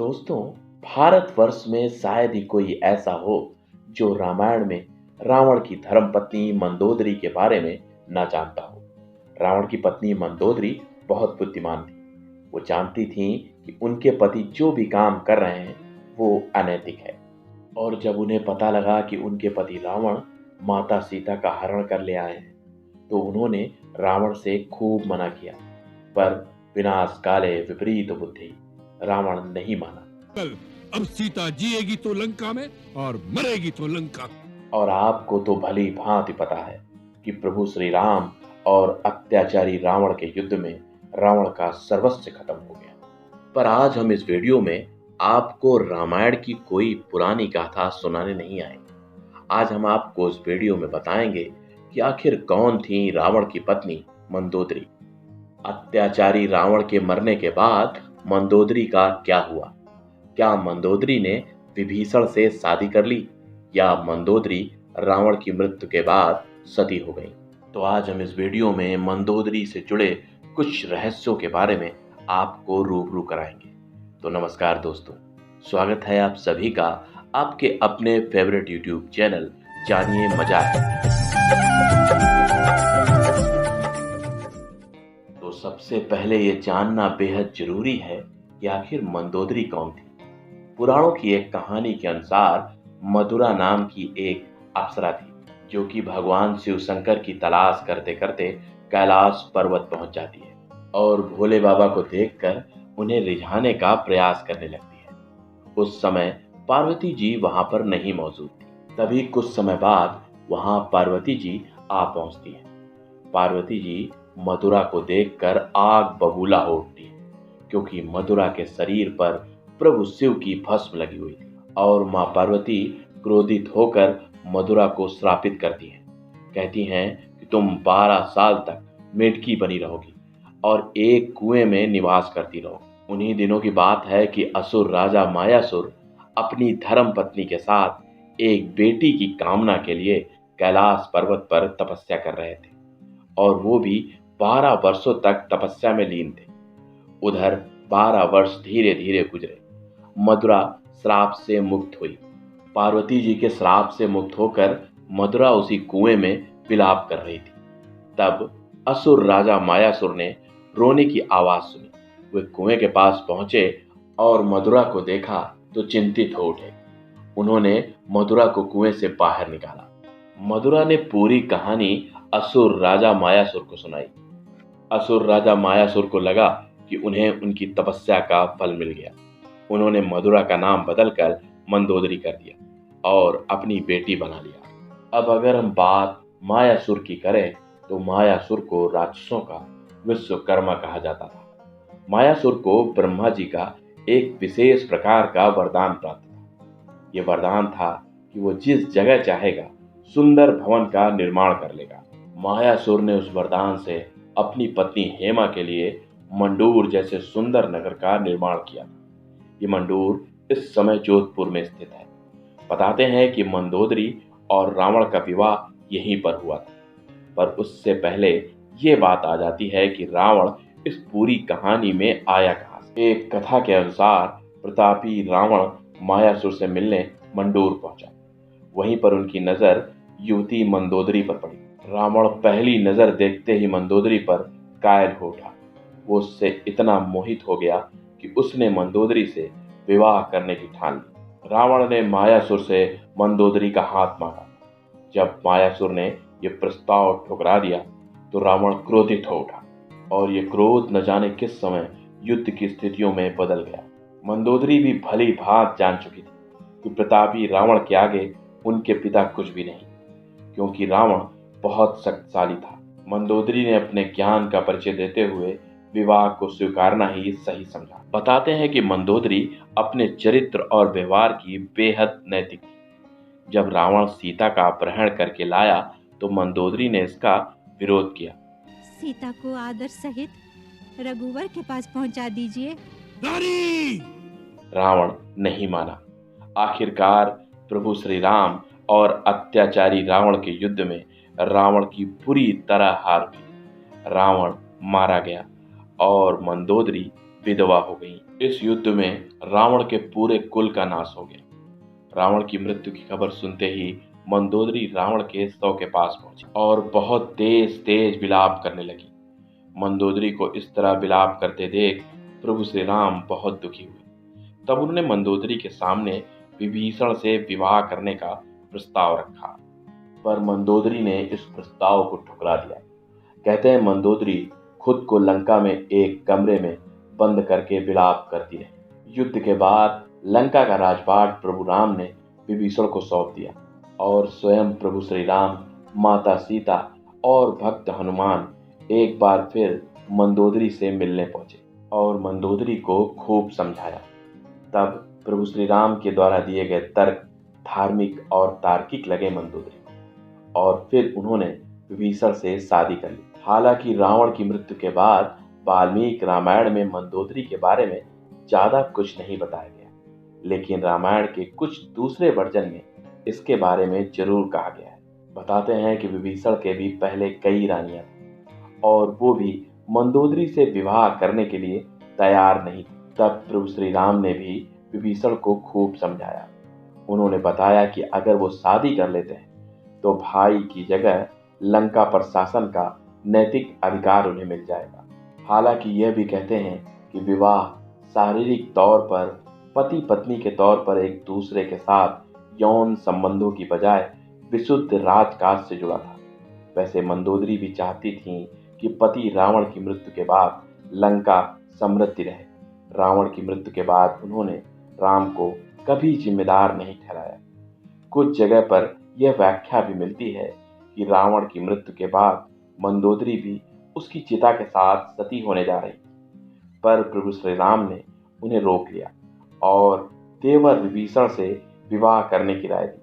दोस्तों, भारतवर्ष में शायद ही कोई ऐसा हो जो रामायण में रावण की धर्मपत्नी मंदोदरी के बारे में न जानता हो। रावण की पत्नी मंदोदरी बहुत बुद्धिमान थी। वो जानती थी कि उनके पति जो भी काम कर रहे हैं वो अनैतिक है। और जब उन्हें पता लगा कि उनके पति रावण माता सीता का हरण कर ले आए हैं, तो उन्होंने रावण से खूब मना किया, पर विनाश काले विपरीत बुद्धि, रावण नहीं माना। कल अब सीता जिएगी तो लंका में और मरेगी तो लंका। और आपको तो भली भांति पता है कि प्रभु श्री राम और अत्याचारी रावण के युद्ध में रावण का सर्वस्व खत्म हो गया। पर आज हम इस वीडियो में आपको रामायण की कोई पुरानी गाथा सुनाने नहीं आए। आज हम आपको इस वीडियो में बताएंगे कि आखिर कौन थी रावण की पत्नी मंदोदरी। अत्याचारी रावण के मरने के बाद मंदोदरी का क्या हुआ? क्या मंदोदरी ने विभीषण से शादी कर ली या मंदोदरी रावण की मृत्यु के बाद सती हो गई? तो आज हम इस वीडियो में मंदोदरी से जुड़े कुछ रहस्यों के बारे में आपको रूबरू कराएंगे। तो नमस्कार दोस्तों, स्वागत है आप सभी का आपके अपने फेवरेट यूट्यूब चैनल जानिए मजाक। तो सबसे पहले ये जानना बेहद जरूरी है कि आखिर मंदोदरी कौन थी। पुराणों की एक कहानी के अनुसार मधुरा नाम की एक अप्सरा थी जो कि भगवान शिव शंकर की तलाश करते करते कैलाश पर्वत पहुंच जाती है और भोले बाबा को देखकर उन्हें रिझाने का प्रयास करने लगती है। उस समय पार्वती जी वहां पर नहीं मौजूद थी। तभी कुछ समय बाद वहां पार्वती जी आ पहुंचती है। पार्वती जी मधुरा को देखकर आग बबूला हो उठती है, क्योंकि मधुरा के शरीर पर प्रभु शिव की भस्म लगी हुई थी। और मां पार्वती क्रोधित होकर मधुरा को श्रापित करती हैं। कहती हैं कि तुम 12 साल तक मेढकी बनी रहोगी और एक कुएं में निवास करती रहोगी। उन्हीं दिनों की बात है कि असुर राजा मायासुर अपनी धर्म पत्नी के साथ एक बेटी की कामना के लिए कैलाश पर्वत पर तपस्या कर रहे थे और वो भी 12 वर्षों तक तपस्या में लीन थे। उधर 12 वर्ष धीरे धीरे गुजरे। मधुरा श्राप से मुक्त हुई। पार्वती जी के श्राप से मुक्त होकर मधुरा उसी कुएं में विलाप कर रही थी। तब असुर राजा मायासुर ने रोने की आवाज सुनी। वे कुएं के पास पहुंचे और मधुरा को देखा तो चिंतित हो उठे। उन्होंने मधुरा को कुएं से बाहर निकाला। मधुरा ने पूरी कहानी असुर राजा मायासुर को सुनाई। असुर राजा मायासुर को लगा कि उन्हें उनकी तपस्या का फल मिल गया। उन्होंने मधुरा का नाम बदलकर मंदोदरी कर दिया और अपनी बेटी बना लिया। अब अगर हम बात मायासुर की करें तो मायासुर को राक्षसों का विश्वकर्मा कहा जाता था। मायासुर को ब्रह्मा जी का एक विशेष प्रकार का वरदान प्राप्त था। ये वरदान था कि वो जिस जगह चाहेगा सुंदर भवन का निर्माण कर लेगा। मायासुर ने उस वरदान से अपनी पत्नी हेमा के लिए मंडूर जैसे सुंदर नगर का निर्माण किया। ये मंडूर इस समय जोधपुर में स्थित है। बताते हैं कि मंदोदरी और रावण का विवाह यहीं पर हुआ था। पर उससे पहले ये बात आ जाती है कि रावण इस पूरी कहानी में आया कहां से। एक कथा के अनुसार प्रतापी रावण मायासुर से मिलने मंडूर पहुंचा। वहीं पर उनकी नजर युवती मंदोदरी पर पड़ी। रावण पहली नजर देखते ही मंदोदरी पर कायल हो उठा। वो उससे इतना मोहित हो गया कि उसने मंदोदरी से विवाह करने की ठान ली। रावण ने मायासुर से मंदोदरी का हाथ मांगा। जब मायासुर ने यह प्रस्ताव ठुकरा दिया तो रावण क्रोधित हो उठा और ये क्रोध न जाने किस समय युद्ध की स्थितियों में बदल गया। मंदोदरी भी भली भांति जान चुकी थी कि प्रतापी रावण के आगे उनके पिता कुछ भी नहीं, क्योंकि रावण बहुत शक्तिशाली था। मंदोदरी ने अपने ज्ञान का परिचय देते हुए विवाह को स्वीकारना ही सही समझा। बताते हैं कि मंदोदरी अपने चरित्र और व्यवहार की बेहद नैतिक थी। जब रावण सीता का अपहरण करके लाया तो मंदोदरी ने इसका विरोध किया। सीता को आदर सहित रघुवर के पास पहुंचा दीजिए। रावण नहीं माना। आखिरकार प्रभु श्री राम और अत्याचारी रावण के युद्ध में रावण की पूरी तरह हार हुई। रावण मारा गया और मंदोदरी विधवा हो गईं। इस युद्ध में रावण के पूरे कुल का नाश हो गया। रावण की मृत्यु की खबर सुनते ही मंदोदरी रावण के शव के पास पहुंची और बहुत तेज तेज विलाप करने लगी। मंदोदरी को इस तरह विलाप करते देख प्रभु श्री राम बहुत दुखी हुए। तब उन्होंने मंदोदरी के सामने विभीषण से विवाह करने का प्रस्ताव रखा, पर मंदोदरी ने इस प्रस्ताव को ठुकरा दिया। कहते हैं मंदोदरी खुद को लंका में एक कमरे में बंद करके विलाप करती रही। युद्ध के बाद लंका का राजपाट प्रभु राम ने विभीषण को सौंप दिया और स्वयं प्रभु श्री राम, माता सीता और भक्त हनुमान एक बार फिर मंदोदरी से मिलने पहुंचे और मंदोदरी को खूब समझाया। तब प्रभु श्री राम के द्वारा दिए गए तर्क धार्मिक और तार्किक लगे मंदोदरी को और फिर उन्होंने विभीषण से शादी कर ली। हालांकि रावण की मृत्यु के बाद वाल्मीकि रामायण में मंदोदरी के बारे में ज्यादा कुछ नहीं बताया गया, लेकिन रामायण के कुछ दूसरे वर्जन में इसके बारे में जरूर कहा गया है। बताते हैं कि विभीषण के भी पहले कई रानियां थीं और वो भी मंदोदरी से विवाह करने के लिए तैयार नहीं थी। तब प्रभु श्री राम ने भी विभीषण को खूब समझाया। उन्होंने बताया कि अगर वो शादी कर लेते हैं तो भाई की जगह लंका पर शासन का नैतिक अधिकार उन्हें मिल जाएगा। हालांकि यह भी कहते हैं कि विवाह शारीरिक तौर पर पति पत्नी के तौर पर एक दूसरे के साथ यौन संबंधों की बजाय विशुद्ध राजकाज से जुड़ा था। वैसे मंदोदरी भी चाहती थीं कि पति रावण की मृत्यु के बाद लंका समृद्धि रहे। रावण की मृत्यु के बाद उन्होंने राम को कभी जिम्मेदार नहीं ठहराया। कुछ जगह पर यह व्याख्या भी मिलती है कि रावण की मृत्यु के बाद मंदोदरी भी उसकी चिता के साथ सती होने जा रही, पर प्रभु श्री राम ने उन्हें रोक लिया और देवर विभीषण से विवाह करने की राय दी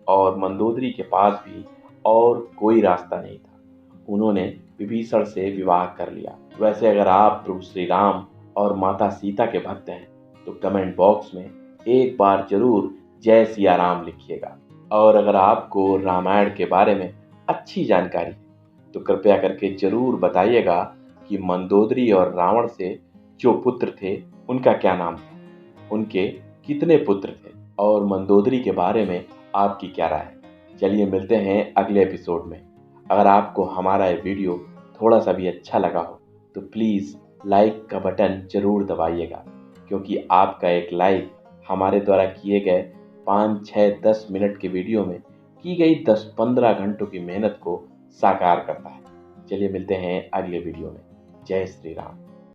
और मंदोदरी के पास भी और कोई रास्ता नहीं था। उन्होंने विभीषण से विवाह कर लिया। वैसे अगर आप प्रभु श्री राम और माता सीता के भक्त हैं तो कमेंट बॉक्स में एक बार जरूर जय सिया राम लिखिएगा। और अगर आपको रामायण के बारे में अच्छी जानकारी है तो कृपया करके जरूर बताइएगा कि मंदोदरी और रावण से जो पुत्र थे उनका क्या नाम था, उनके कितने पुत्र थे और मंदोदरी के बारे में आपकी क्या राय है। चलिए मिलते हैं अगले एपिसोड में। अगर आपको हमारा ये वीडियो थोड़ा सा भी अच्छा लगा हो तो प्लीज़ लाइक का बटन जरूर दबाइएगा, क्योंकि आपका एक लाइक हमारे द्वारा किए गए 5, 6, 10 मिनट के वीडियो में की गई 10-15 घंटों की मेहनत को साकार करता है। चलिए मिलते हैं अगले वीडियो में। जय श्री राम।